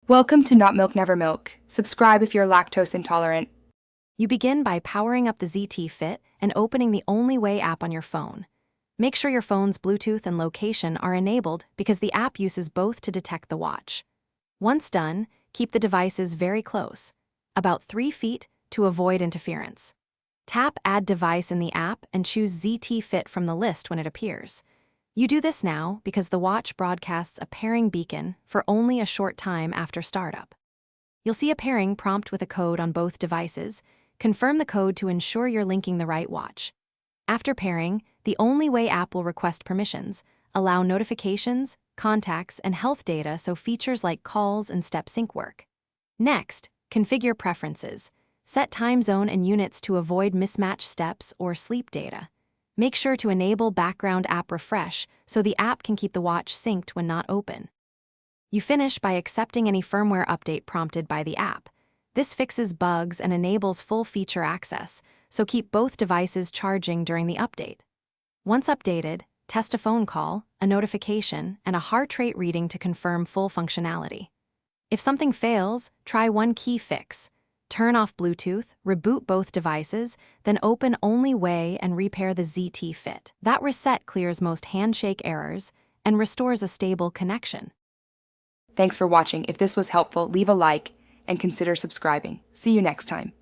Welcome to Not Milk Never Milk. Subscribe if you're lactose intolerant. You begin by powering up the Ztfit and opening the Only Way app on your phone. Make sure your phone's Bluetooth and location are enabled because the app uses both to detect the watch. Once done, keep the devices very close, about 3 feet, to avoid interference. Tap Add Device in the app and choose Ztfit from the list when it appears. You do this now because the watch broadcasts a pairing beacon for only a short time after startup. You'll see a pairing prompt with a code on both devices. Confirm the code to ensure you're linking the right watch. After pairing, the Only Way app will request permissions, allow notifications, contacts, and health data so features like calls and step sync work. Next, configure preferences. Set time zone and units to avoid mismatched steps or sleep data. Make sure to enable background app refresh so the app can keep the watch synced when not open. You finish by accepting any firmware update prompted by the app. This fixes bugs and enables full feature access, so keep both devices charging during the update. Once updated, test a phone call, a notification, and a heart rate reading to confirm full functionality. If something fails, try one key fix. Turn off Bluetooth, reboot both devices, then open Only Way and repair the Ztfit. That reset clears most handshake errors and restores a stable connection. Thanks for watching. If this was helpful, leave a like and consider subscribing. See you next time.